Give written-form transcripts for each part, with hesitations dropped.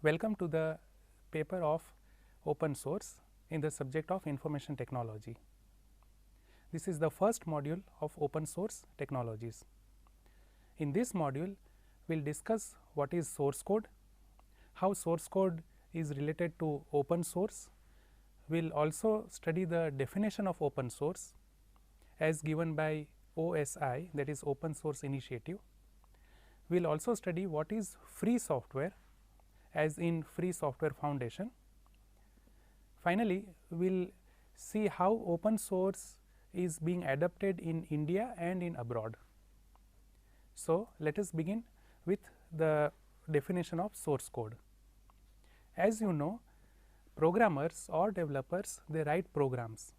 Welcome to the paper of open source in the subject of information technology. This is the first module of open source technologies. In this module, we will discuss what is source code, how source code is related to open source. We will also study the definition of open source as given by OSI, that is Open Source Initiative. We will also study what is free software as in Free Software Foundation. Finally, we will see how open source is being adopted in India and in abroad. So, let us begin with the definition of source code. As you know, programmers or developers, they write programs.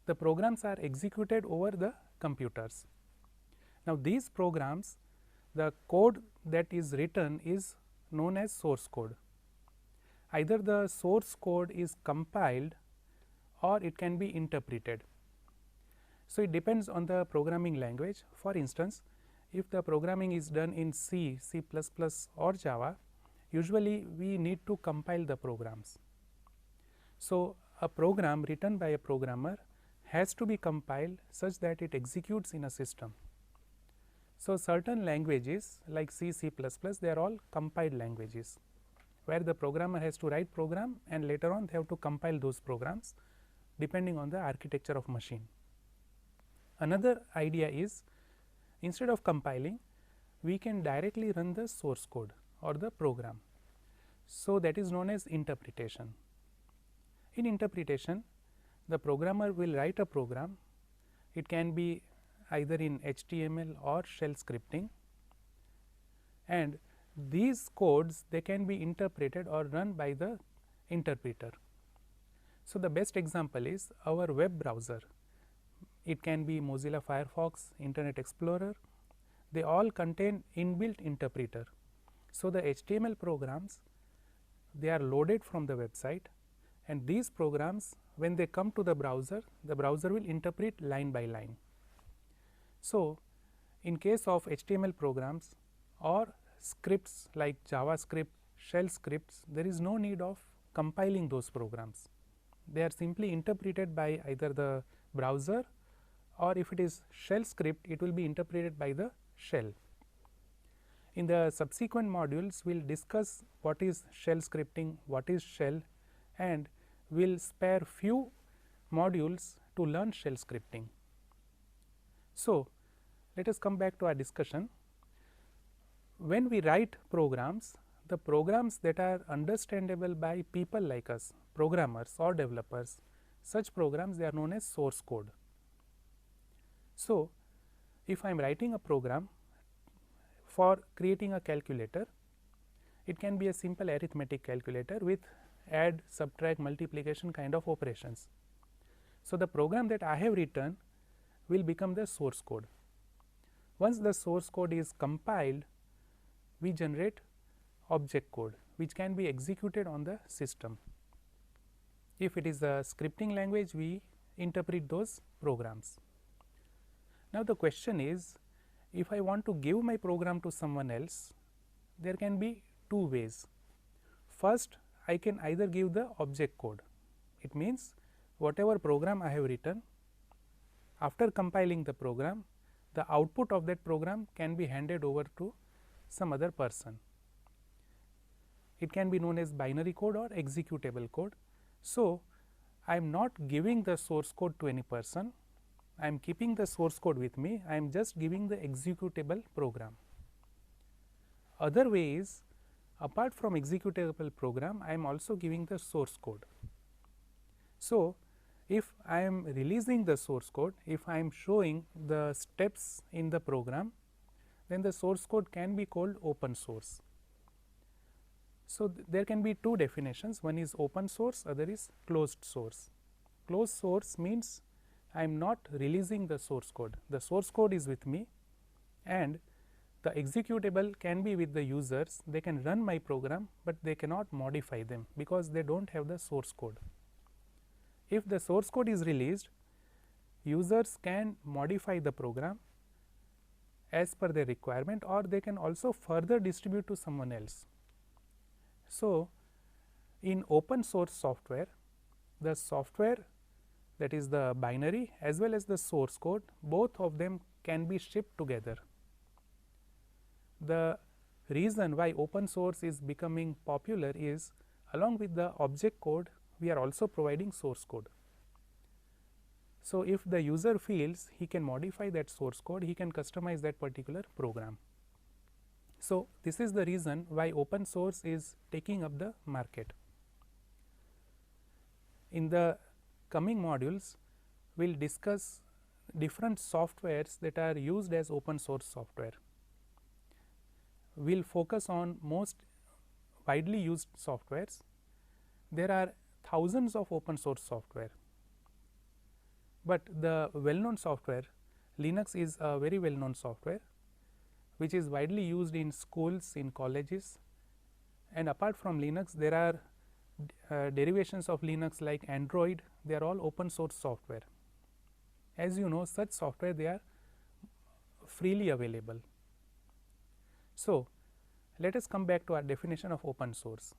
The programs are executed over the computers. Now, these programs, the code that is written is known as source code. Either the source code is compiled or it can be interpreted. So, it depends on the programming language. For instance, if the programming is done in C, C++ or Java, usually we need to compile the programs. So, a program written by a programmer has to be compiled such that it executes in a system. So, certain languages like C, C++, they are all compiled languages, where the programmer has to write program and later on they have to compile those programs depending on the architecture of machine. Another idea is, instead of compiling, we can directly run the source code or the program. So, that is known as interpretation. In interpretation, the programmer will write a program. It can be either in HTML or shell scripting, and these codes, they can be interpreted or run by the interpreter. So, the best example is our web browser. It can be Mozilla Firefox, Internet Explorer, they all contain inbuilt interpreter. So, the HTML programs, they are loaded from the website, and these programs, when they come to the browser will interpret line by line. So, in case of HTML programs or scripts like JavaScript, shell scripts, there is no need of compiling those programs. They are simply interpreted by either the browser, or if it is shell script, it will be interpreted by the shell. In the subsequent modules, we will discuss what is shell scripting, what is shell, and we will spare few modules to learn shell scripting. So, let us come back to our discussion. When we write programs, the programs that are understandable by people like us, programmers or developers, such programs, they are known as source code. So, if I am writing a program for creating a calculator, it can be a simple arithmetic calculator with add, subtract, multiplication kind of operations. So, the program that I have written will become the source code. Once the source code is compiled, we generate object code which can be executed on the system. If it is a scripting language, we interpret those programs. Now, the question is, if I want to give my program to someone else, there can be two ways. First, I can either give the object code. It means, whatever program I have written, after compiling the program, the output of that program can be handed over to some other person. It can be known as binary code or executable code. So, I am not giving the source code to any person, I am keeping the source code with me, I am just giving the executable program. Other way is, apart from executable program, I am also giving the source code. So, if I am releasing the source code, if I am showing the steps in the program, then the source code can be called open source. So, there can be two definitions, one is open source, other is closed source. Closed source means I am not releasing the source code, the source code is with me and the executable can be with the users, they can run my program, but they cannot modify them because they do not have the source code. If the source code is released, users can modify the program as per their requirement, or they can also further distribute to someone else. So, in open source software, the software, that is the binary as well as the source code, both of them can be shipped together. The reason why open source is becoming popular is, along with the object code, we are also providing source code. So, if the user feels he can modify that source code, he can customize that particular program. So, this is the reason why open source is taking up the market. In the coming modules, we will discuss different softwares that are used as open source software. We will focus on most widely used softwares. There are thousands of open source software, but the well known software, Linux is a very well known software which is widely used in schools, in colleges, and apart from Linux there are derivations of Linux like Android, they are all open source software. As you know, such software, they are freely available. So, let us come back to our definition of open source.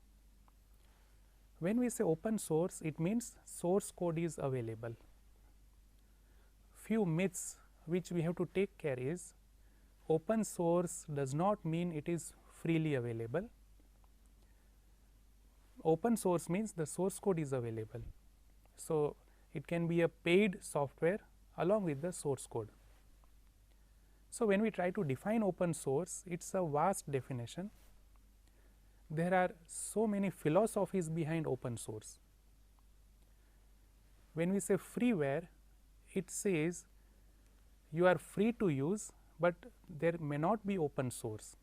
When we say open source, it means source code is available. Few myths which we have to take care is, open source does not mean it is freely available. Open source means the source code is available. So, it can be a paid software along with the source code. So, when we try to define open source, it is a vast definition. There are so many philosophies behind open source. When we say freeware, it says you are free to use, but there may not be open source.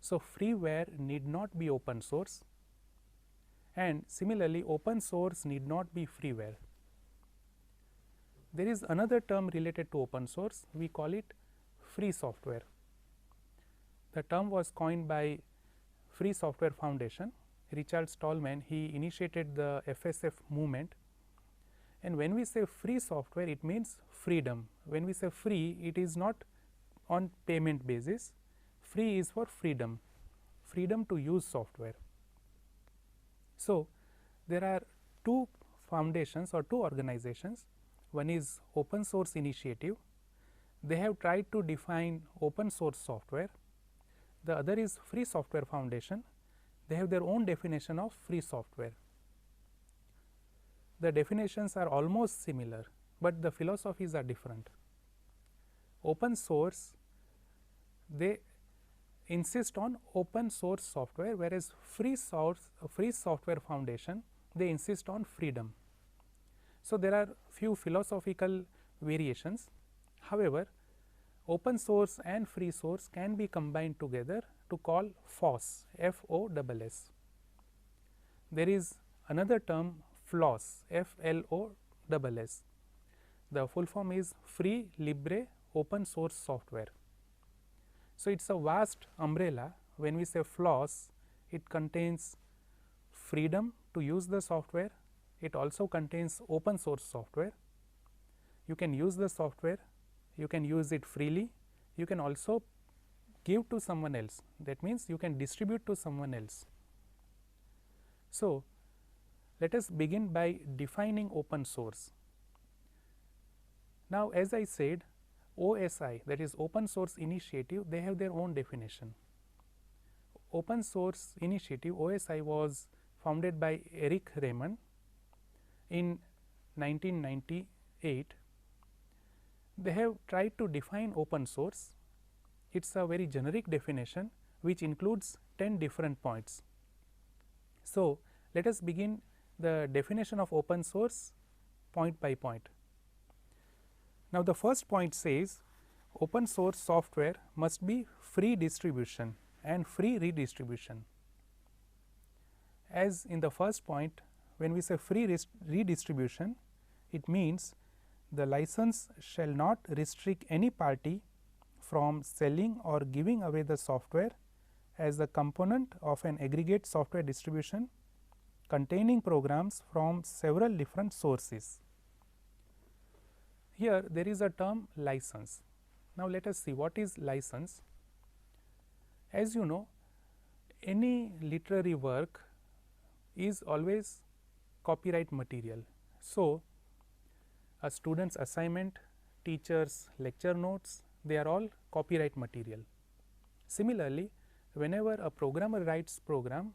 So, freeware need not be open source, and similarly open source need not be freeware. There is another term related to open source, we call it free software. The term was coined by Free Software Foundation. Richard Stallman, he initiated the FSF movement, and when we say free software, it means freedom. When we say free, it is not on payment basis, free is for freedom, freedom to use software. So, there are two foundations or two organizations. One is Open Source Initiative, they have tried to define open source software. The other is Free Software Foundation, they have their own definition of free software. The definitions are almost similar, but the philosophies are different. Open source, they insist on open source software, whereas Free Software Foundation, they insist on freedom. So, there are few philosophical variations. However, open source and free source can be combined together to call FOSS, F-O-S-S. There is another term FLOSS, F-L-O-S-S. The full form is Free Libre Open Source Software. So, it is a vast umbrella. When we say FLOSS, it contains freedom to use the software, it also contains open source software. You can use the software, you can use it freely, you can also give to someone else, that means you can distribute to someone else. So, let us begin by defining open source. Now, as I said, OSI, that is Open Source Initiative, they have their own definition. Open Source Initiative, OSI, was founded by Eric Raymond in 1998. They have tried to define open source. It is a very generic definition which includes 10 different points. So, let us begin the definition of open source point by point. Now, the first point says open source software must be free distribution and free redistribution. As in the first point, when we say free redistribution, it means the license shall not restrict any party from selling or giving away the software as a component of an aggregate software distribution containing programs from several different sources. Here there is a term license. Now, let us see what is license. As you know, any literary work is always copyright material. So, a student's assignment, teacher's lecture notes, they are all copyright material. Similarly, whenever a programmer writes program,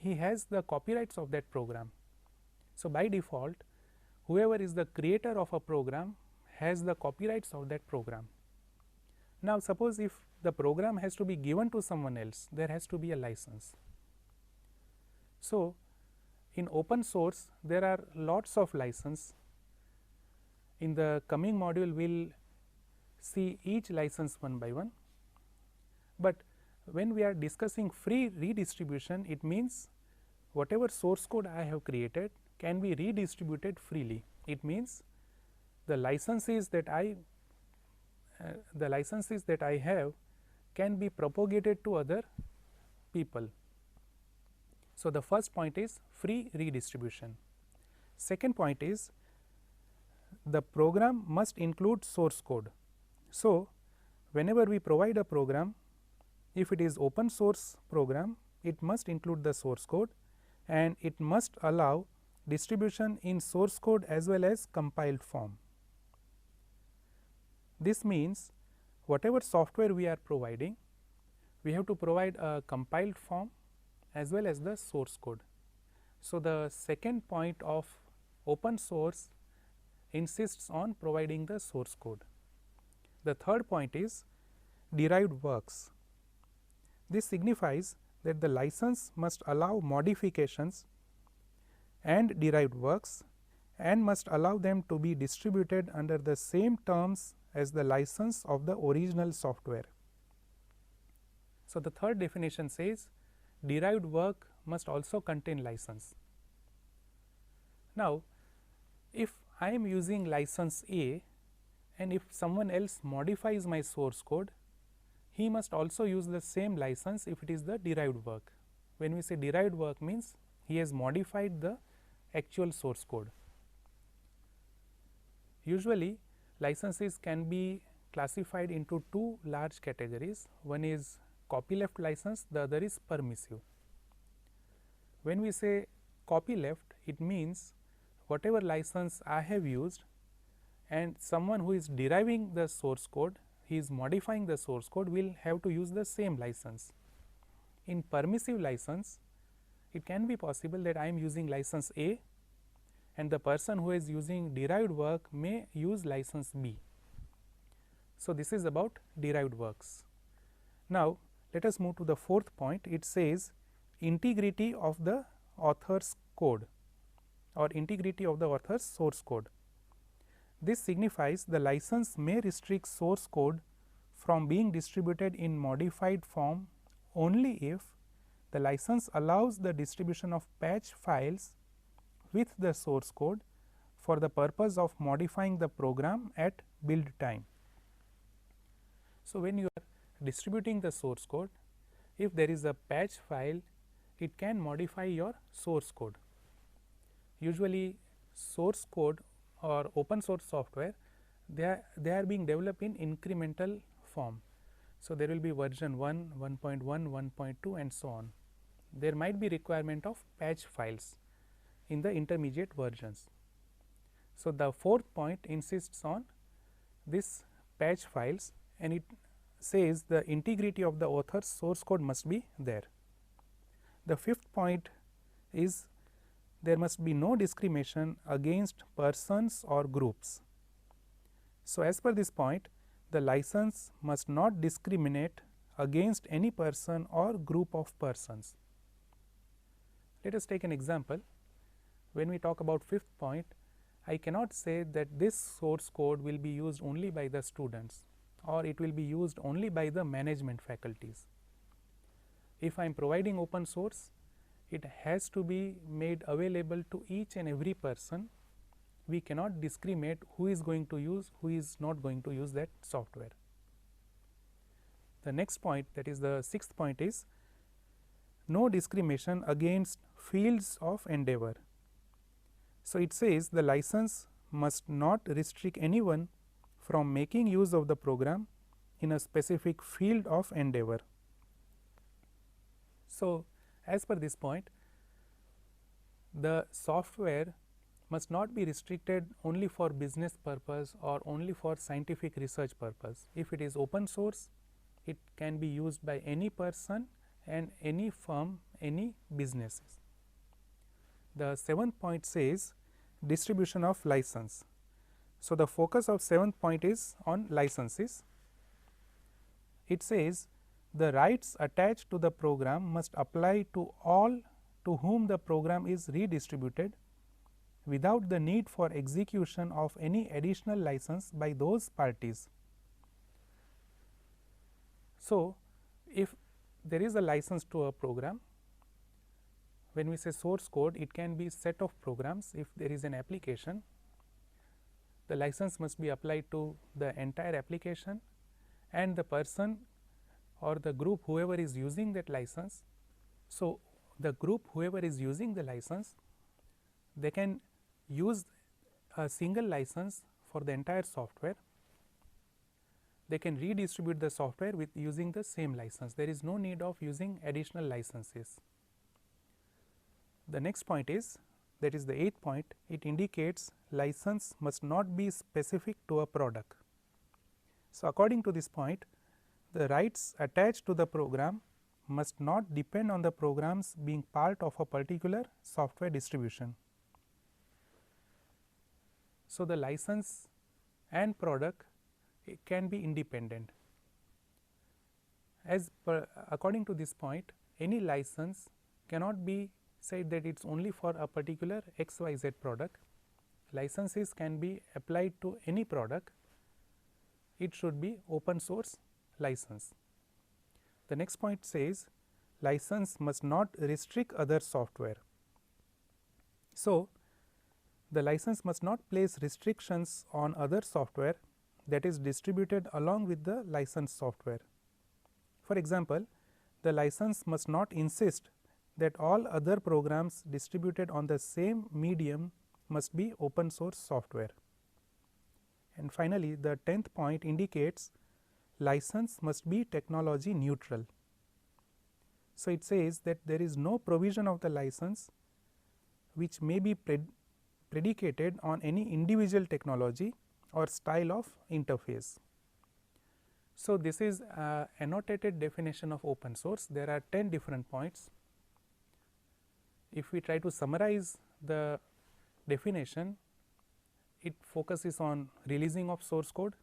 he has the copyrights of that program. So, by default, whoever is the creator of a program has the copyrights of that program. Now, suppose if the program has to be given to someone else, there has to be a license. So, in open source there are lots of license. In the coming module we will see each license one by one, but when we are discussing free redistribution, it means whatever source code I have created can be redistributed freely. It means the licenses that I have can be propagated to other people. So, the first point is free redistribution. Second point is the program must include source code. So, whenever we provide a program, if it is open source program, it must include the source code and it must allow distribution in source code as well as compiled form. This means whatever software we are providing, we have to provide a compiled form as well as the source code. So, the second point of open source insists on providing the source code. The third point is derived works. This signifies that the license must allow modifications and derived works and must allow them to be distributed under the same terms as the license of the original software. So, the third definition says derived work must also contain license. Now, if I am using license A and if someone else modifies my source code, he must also use the same license if it is the derived work. When we say derived work means he has modified the actual source code. Usually licenses can be classified into two large categories. One is copyleft license, the other is permissive. When we say copyleft, it means whatever license I have used and someone who is deriving the source code, he is modifying the source code, will have to use the same license. In permissive license, it can be possible that I am using license A and the person who is using derived work may use license B. So, this is about derived works. Now, let us move to the fourth point. It says integrity of the author's code or integrity of the author's source code. This signifies the license may restrict source code from being distributed in modified form only if the license allows the distribution of patch files with the source code for the purpose of modifying the program at build time. So, when you are distributing the source code, if there is a patch file, it can modify your source code. Usually source code or open source software, they are being developed in incremental form. So, there will be version 1, 1.1, 1.2 and so on. There might be requirement of patch files in the intermediate versions. So, the fourth point insists on this patch files and it says the integrity of the author's source code must be there. The fifth point is there must be no discrimination against persons or groups. So, as per this point, the license must not discriminate against any person or group of persons. Let us take an example. When we talk about fifth point, I cannot say that this source code will be used only by the students or it will be used only by the management faculties. If I am providing open source, it has to be made available to each and every person. We cannot discriminate who is going to use, who is not going to use that software. The next point, that is the sixth point, is no discrimination against fields of endeavor. So, it says the license must not restrict anyone from making use of the program in a specific field of endeavor. So, as per this point, the software must not be restricted only for business purpose or only for scientific research purpose. If it is open source, it can be used by any person and any firm, any businesses. The seventh point says distribution of license. So, the focus of seventh point is on licenses. It says the rights attached to the program must apply to all to whom the program is redistributed without the need for execution of any additional license by those parties. So, if there is a license to a program, when we say source code, it can be set of programs. If there is an application, the license must be applied to the entire application, and the person or the group whoever is using that license. So, the group whoever is using the license, they can use a single license for the entire software. They can redistribute the software with using the same license. There is no need of using additional licenses. The next point is, that is the 8th point, it indicates license must not be specific to a product. So, according to this point, the rights attached to the program must not depend on the programs being part of a particular software distribution. So, the license and product can be independent. According to this point, any license cannot be said that it is only for a particular XYZ product. Licenses can be applied to any product. It should be open source license. The next point says license must not restrict other software. So, the license must not place restrictions on other software that is distributed along with the licensed software. For example, the license must not insist that all other programs distributed on the same medium must be open source software. And finally, the 10th point indicates license must be technology neutral. So, it says that there is no provision of the license which may be predicated on any individual technology or style of interface. So, this is an annotated definition of open source. There are 10 different points. If we try to summarize the definition, it focuses on releasing of source code.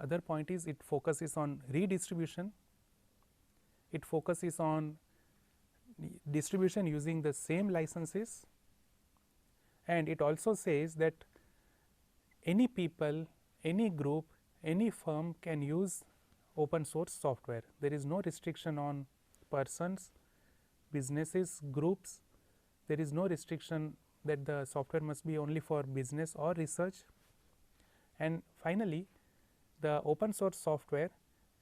Other point is it focuses on redistribution. It focuses on distribution using the same licenses, and it also says that any people, any group, any firm can use open source software. There is no restriction on persons, businesses, groups. There is no restriction that the software must be only for business or research. And finally, the open source software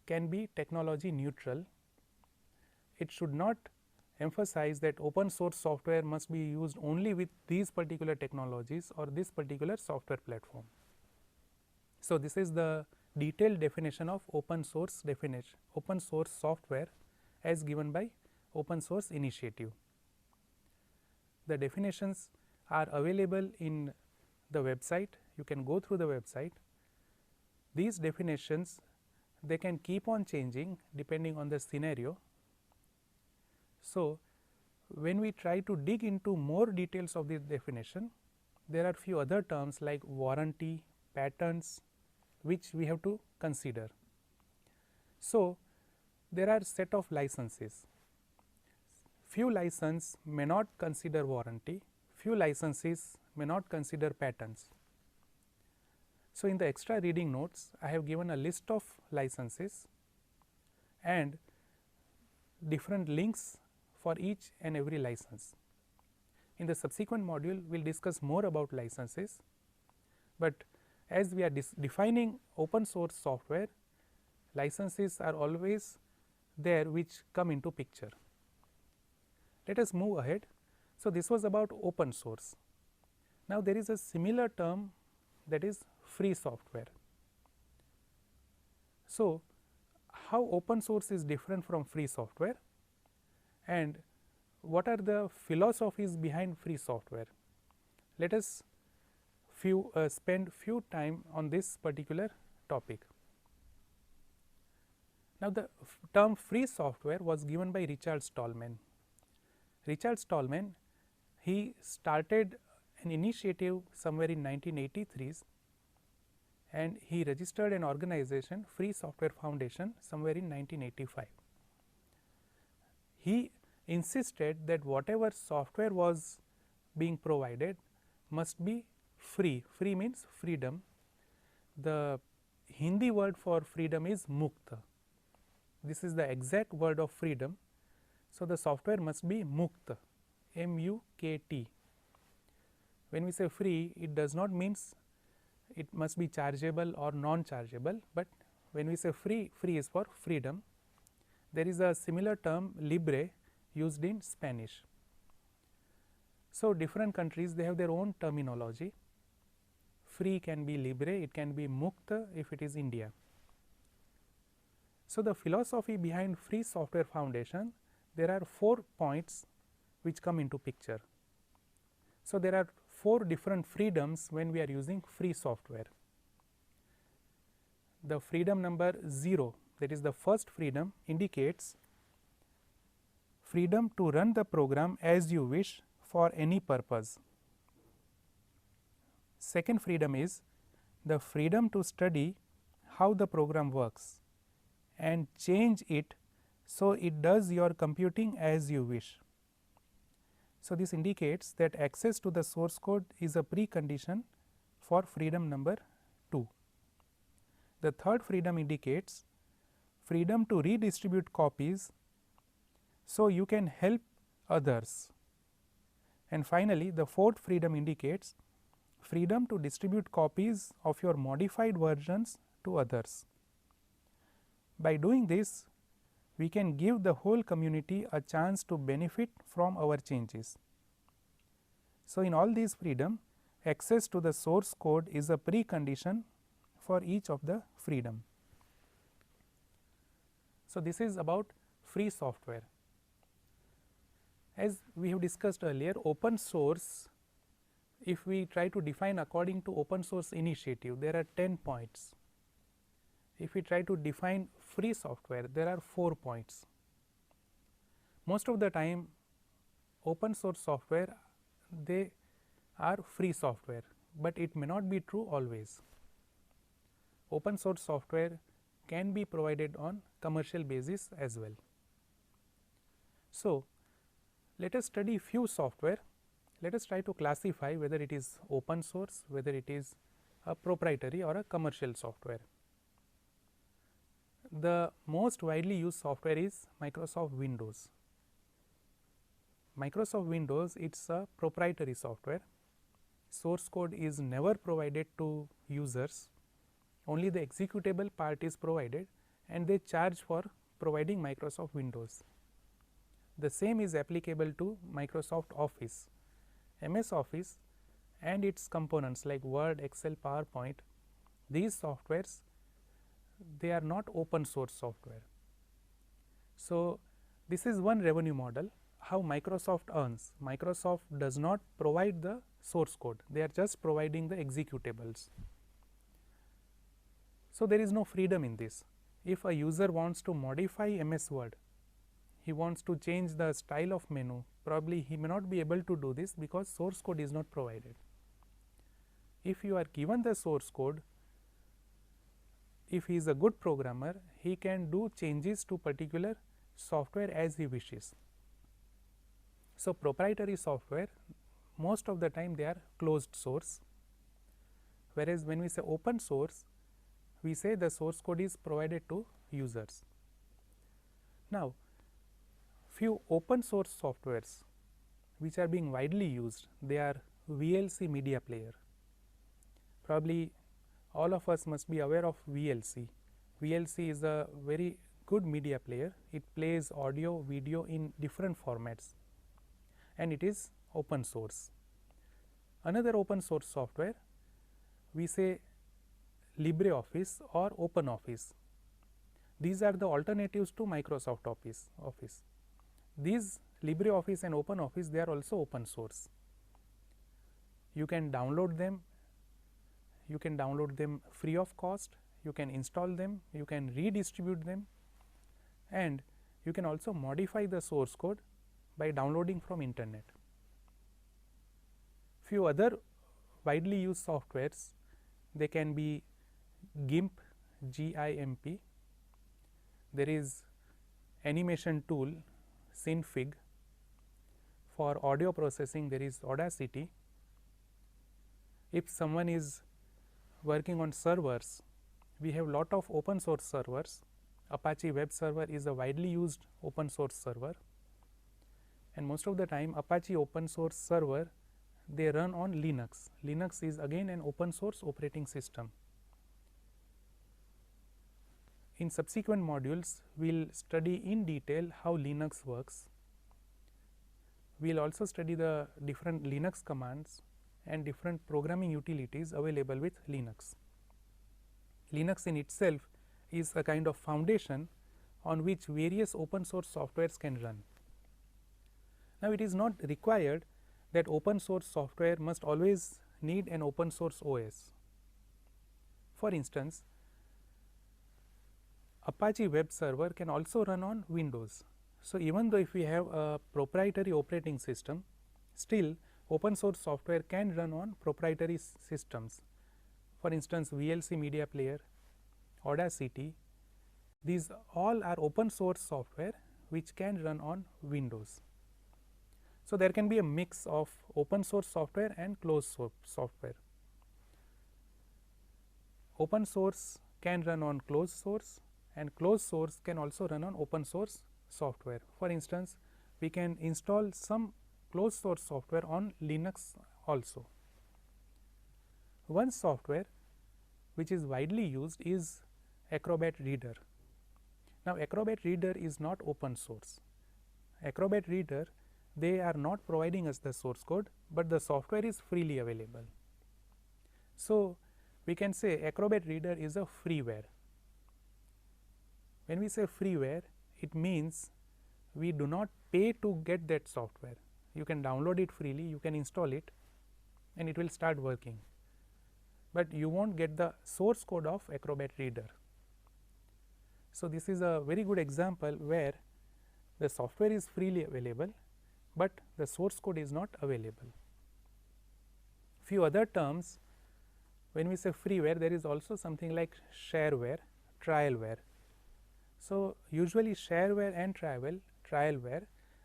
can be technology neutral. It should not emphasize that open source software must be used only with these particular technologies or this particular software platform. So, this is the detailed definition of open source software as given by Open Source Initiative. The definitions are available in the website. You can go through the website. These definitions, they can keep on changing depending on the scenario. So, when we try to dig into more details of this definition, there are few other terms like warranty, patents, which we have to consider. So, there are set of licenses. Few licenses may not consider warranty, few licenses may not consider patents. So, in the extra reading notes, I have given a list of licenses and different links for each and every license. In the subsequent module, we will discuss more about licenses, but as we are defining open source software, licenses are always there which come into picture. Let us move ahead. So, this was about open source. Now, there is a similar term, that is free software. So, how open source is different from free software? and what are the philosophies behind free software. Let us spend few time on this particular topic. Now, the term free software was given by Richard Stallman. Richard Stallman, he started an initiative somewhere in 1983 and he registered an organization, Free Software Foundation, somewhere in 1985. He insisted that whatever software was being provided must be free. Free means freedom. The Hindi word for freedom is mukta. This is the exact word of freedom. So, the software must be mukta, M-U-K-T. When we say free, it does not means it must be chargeable or non-chargeable, but when we say free, free is for freedom. There is a similar term libre used in Spanish. So, different countries they have their own terminology. Free can be libre, it can be mukta if it is India. So, the philosophy behind Free Software Foundation, there are 4 points which come into picture. So, there are 4 different freedoms when we are using free software. The freedom number 0, that is the first freedom, indicates freedom to run the program as you wish for any purpose. Second freedom is the freedom to study how the program works and change it so it does your computing as you wish. So, this indicates that access to the source code is a precondition for freedom number 2. The third freedom indicates freedom to redistribute copies so you can help others. And finally, the fourth freedom indicates freedom to distribute copies of your modified versions to others. By doing this, we can give the whole community a chance to benefit from our changes. So, in all these freedom, access to the source code is a precondition for each of the freedom. So, this is about free software. As we have discussed earlier, open source, if we try to define according to open source initiative, there are 10 points. If we try to define free software, there are 4 points. Most of the time open source software, they are free software, but it may not be true always. Open source software can be provided on commercial basis as well. So, let us study few software. Let us try to classify whether it is open source, whether it is a proprietary or a commercial software. The most widely used software is Microsoft Windows. Microsoft Windows, it is a proprietary software. Source code is never provided to users, only the executable part is provided and they charge for providing Microsoft Windows. The same is applicable to Microsoft Office, MS Office and its components like Word, Excel, PowerPoint. These softwares, they are not open source software. So, this is one revenue model how Microsoft earns. Microsoft does not provide the source code, they are just providing the executables. So, there is no freedom in this. If a user wants to modify MS Word, he wants to change the style of menu, probably he may not be able to do this because source code is not provided. If you are given the source code, if he is a good programmer, he can do changes to particular software as he wishes. So, proprietary software, most of the time they are closed source, whereas when we say open source, we say the source code is provided to users. Now, few open source softwares which are being widely used, they are VLC media player. Probably all of us must be aware of VLC. VLC is a very good media player. It plays audio, video in different formats and it is open source. Another open source software, we say LibreOffice or OpenOffice. These are the alternatives to Microsoft Office. These LibreOffice and OpenOffice, they are also open source. You can download them, free of cost, you can install them, you can redistribute them, and you can also modify the source code by downloading from internet. Few other widely used softwares, they can be GIMP, GIMP. There is animation tool Synfig. For audio processing, there is Audacity. If someone is working on servers, we have lot of open source servers. Apache Web Server is a widely used open source server, and most of the time Apache open source server, they run on Linux. Linux is again an open source operating system. In subsequent modules, we will study in detail how Linux works. We will also study the different Linux commands and different programming utilities available with Linux. Linux in itself is a kind of foundation on which various open source softwares can run. Now, it is not required that open source software must always need an open source OS. For instance, Apache Web Server can also run on Windows. So, even though if we have a proprietary operating system, still open source software can run on proprietary systems. For instance, VLC Media Player, Audacity, these all are open source software which can run on Windows. So, there can be a mix of open source software and closed source software. Open source can run on closed source, and closed source can also run on open source software. For instance, we can install some closed source software on Linux also. One software which is widely used is Acrobat Reader. Now, Acrobat Reader is not open source. Acrobat Reader, they are not providing us the source code, but the software is freely available. So, we can say Acrobat Reader is a freeware. When we say freeware, it means we do not pay to get that software. You can download it freely, you can install it, and it will start working, but you won't get the source code of Acrobat Reader. So, this is a very good example where the software is freely available, but the source code is not available. Few other terms, when we say freeware, there is also something like shareware, trialware. So, usually shareware and trialware,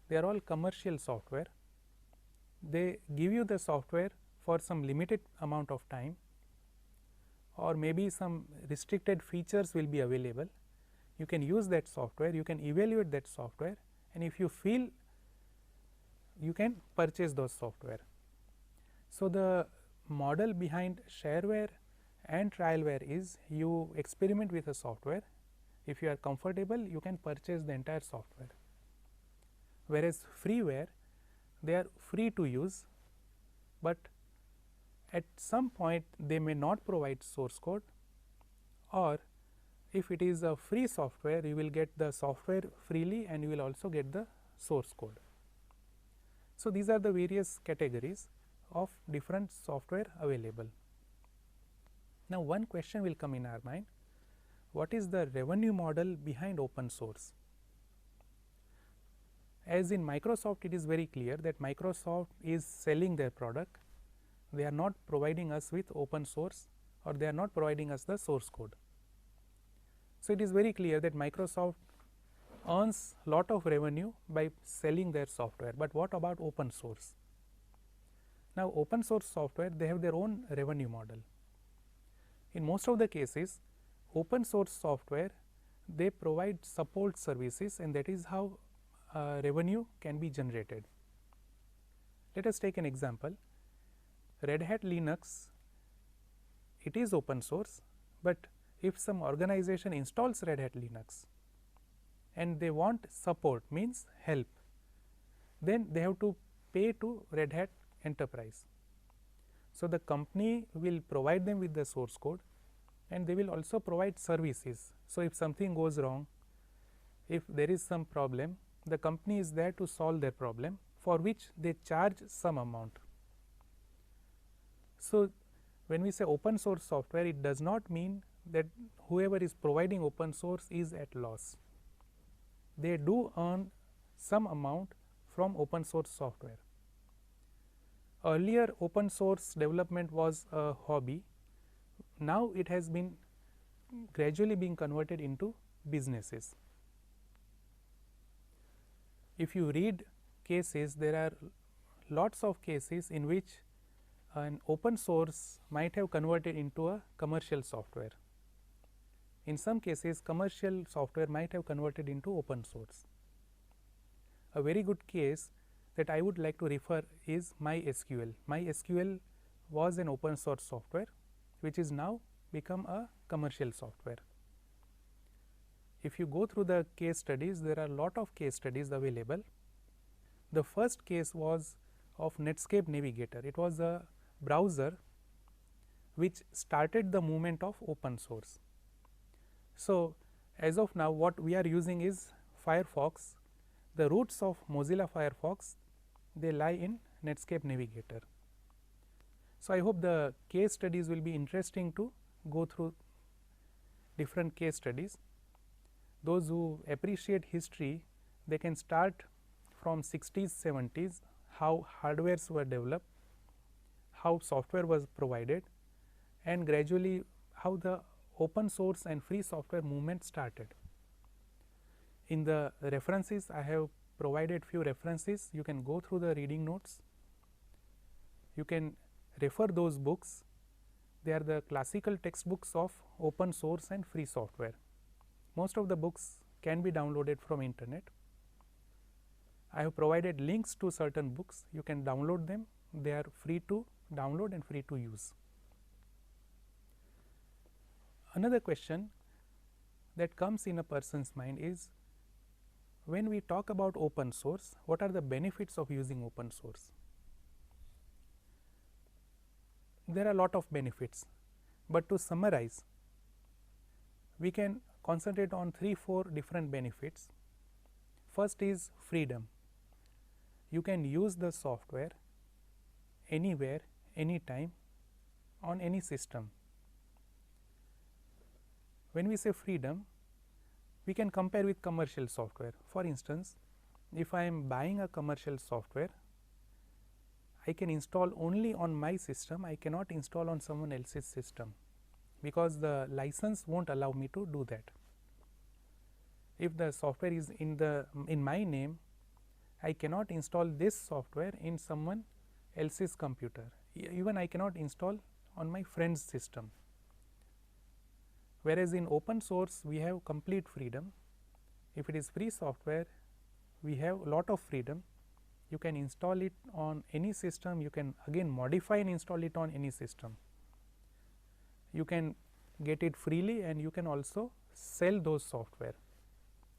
they are all commercial software. They give you the software for some limited amount of time, or maybe some restricted features will be available. You can use that software, you can evaluate that software, and if you feel, you can purchase those software. So, the model behind shareware and trialware is you experiment with a software. If you are comfortable, you can purchase the entire software. Whereas freeware, they are free to use, but at some point they may not provide source code, or if it is a free software, you will get the software freely and you will also get the source code. So, these are the various categories of different software available. Now, one question will come in our mind: what is the revenue model behind open source? As in Microsoft, it is very clear that Microsoft is selling their product. They are not providing us with open source, or they are not providing us the source code. So, it is very clear that Microsoft earns lot of revenue by selling their software, but what about open source? Now, open source software, they have their own revenue model. In most of the cases, open source software, they provide support services, and that is how revenue can be generated. Let us take an example. Red Hat Linux, it is open source, but if some organization installs Red Hat Linux and they want support, means help, then they have to pay to Red Hat Enterprise. So, the company will provide them with the source code, and they will also provide services. So, if something goes wrong, if there is some problem, the company is there to solve their problem, for which they charge some amount. So, when we say open source software, it does not mean that whoever is providing open source is at loss. They do earn some amount from open source software. Earlier, open source development was a hobby. Now, it has been gradually being converted into businesses. If you read cases, there are lots of cases in which an open source might have converted into a commercial software. In some cases, commercial software might have converted into open source. A very good case that I would like to refer is MySQL. MySQL was an open source software, which is now become a commercial software. If you go through the case studies, there are a lot of case studies available. The first case was of Netscape Navigator. It was a browser which started the movement of open source. So, as of now, what we are using is Firefox. The roots of Mozilla Firefox, they lie in Netscape Navigator. So, I hope the case studies will be interesting to go through different case studies. Those who appreciate history, they can start from 60s, 70s, how hardwares were developed, how software was provided, and gradually how the open source and free software movement started. In the references, I have provided few references. You can go through the reading notes. You can refer those books. They are the classical textbooks of open source and free software. Most of the books can be downloaded from internet. I have provided links to certain books. You can download them. They are free to download and free to use. Another question that comes in a person's mind is, when we talk about open source, what are the benefits of using open source? There are a lot of benefits, but to summarize, we can concentrate on 3-4 different benefits. First is freedom. You can use the software anywhere, anytime, on any system. When we say freedom, we can compare with commercial software. For instance, if I am buying a commercial software, I can install only on my system. I cannot install on someone else's system, because the license won't allow me to do that. If the software is in my name, I cannot install this software in someone else's computer. Even I cannot install on my friend's system. Whereas in open source, we have complete freedom. If it is free software, we have a lot of freedom. You can install it on any system. You can again modify and install it on any system. You can get it freely, and you can also sell those software.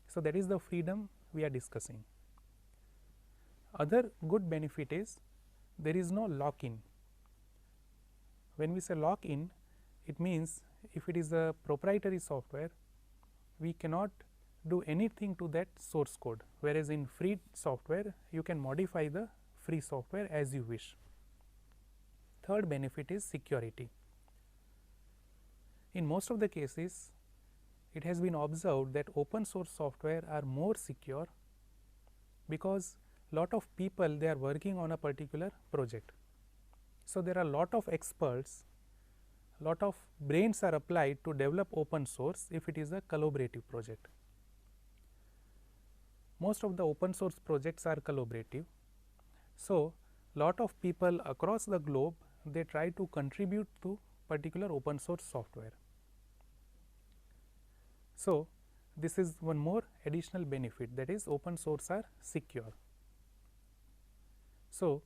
So, that is the freedom we are discussing. Other good benefit is there is no lock-in. When we say lock-in, it means if it is a proprietary software, we cannot do anything to that source code, whereas in free software, you can modify the free software as you wish. Third benefit is security. In most of the cases, it has been observed that open source software are more secure, because lot of people, they are working on a particular project. So, there are lot of experts, lot of brains are applied to develop open source if it is a collaborative project. Most of the open source projects are collaborative. So, lot of people across the globe, they try to contribute to particular open source software. So, this is one more additional benefit, that is open source are secure. So,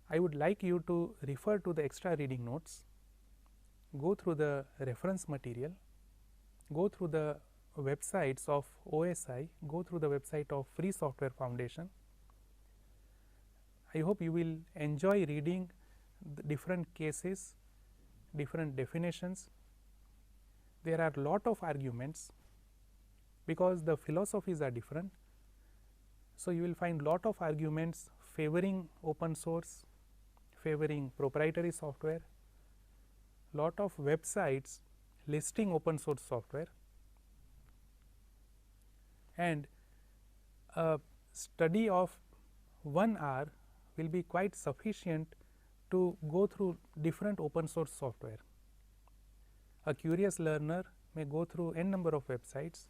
I would like you to refer to the extra reading notes, go through the reference material, go through the websites of OSI, go through the website of Free Software Foundation. I hope you will enjoy reading the different cases, different definitions. There are lot of arguments, because the philosophies are different. So, you will find lot of arguments favoring open source, favoring proprietary software, lot of websites listing open source software, and a study of 1 hour will be quite sufficient to go through different open source software. A curious learner may go through n number of websites.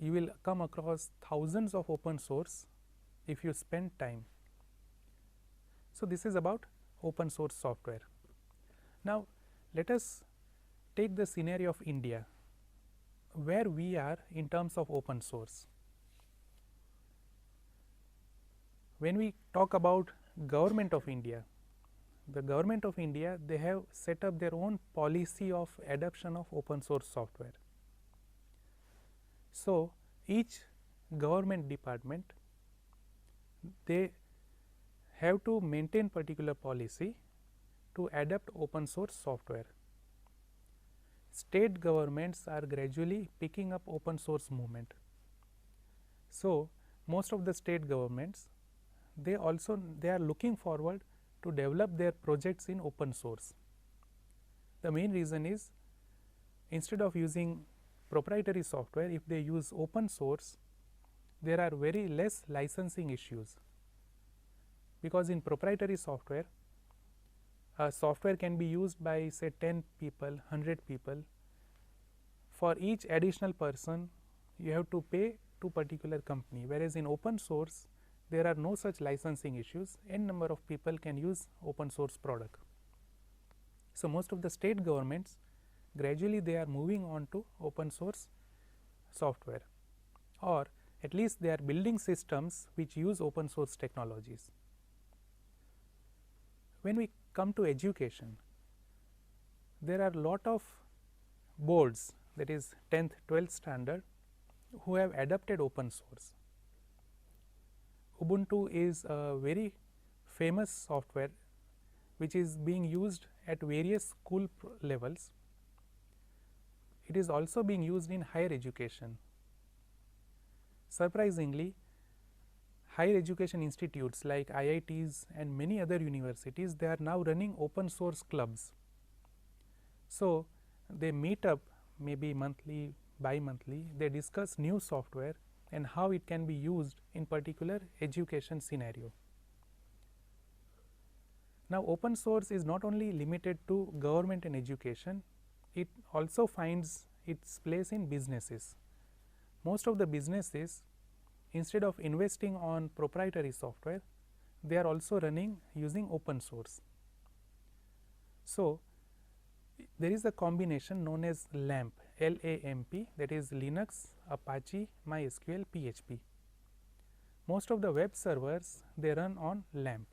You will come across thousands of open source if you spend time. So, this is about open source software. Now, let us take the scenario of India, where we are in terms of open source. When we talk about government of India, the government of India, they have set up their own policy of adoption of open source software. So, each government department, they have to maintain particular policy to adopt open source software. State governments are gradually picking up open source movement. So, most of the state governments, they are looking forward to develop their projects in open source. The main reason is, instead of using proprietary software, if they use open source, there are very less licensing issues, because in proprietary software, software can be used by say 10 people, 100 people. For each additional person, you have to pay to particular company, whereas in open source, there are no such licensing issues, n number of people can use open source product. So, most of the state governments, gradually they are moving on to open source software, or at least they are building systems which use open source technologies. When we come to education, there are lot of boards, that is 10th, 12th standard, who have adopted open source. Ubuntu is a very famous software which is being used at various school levels. It is also being used in higher education. Surprisingly, higher education institutes like IITs and many other universities, they are now running open source clubs. So, they meet up maybe monthly, bi-monthly, they discuss new software and how it can be used in particular education scenario. Now, open source is not only limited to government and education, it also finds its place in businesses. Most of the businesses, instead of investing on proprietary software, they are also running using open source. So, there is a combination known as LAMP, L-A-M-P, that is Linux, Apache, MySQL, PHP. Most of the web servers, they run on LAMP.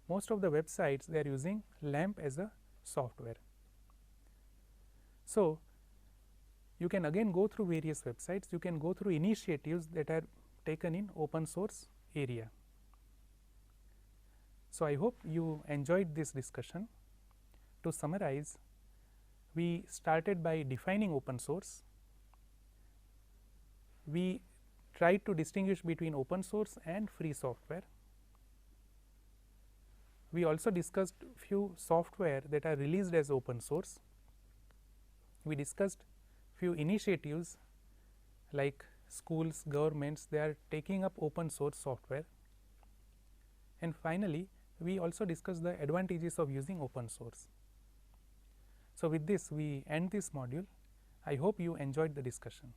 Most of the websites, they are using LAMP as a software. So, you can again go through various websites, you can go through initiatives that are taken in open source area. So, I hope you enjoyed this discussion. To summarize, we started by defining open source. We tried to distinguish between open source and free software. We also discussed few software that are released as open source. We discussed few initiatives like schools, governments, they are taking up open source software. And finally, we also discussed the advantages of using open source. So, with this we end this module. I hope you enjoyed the discussion.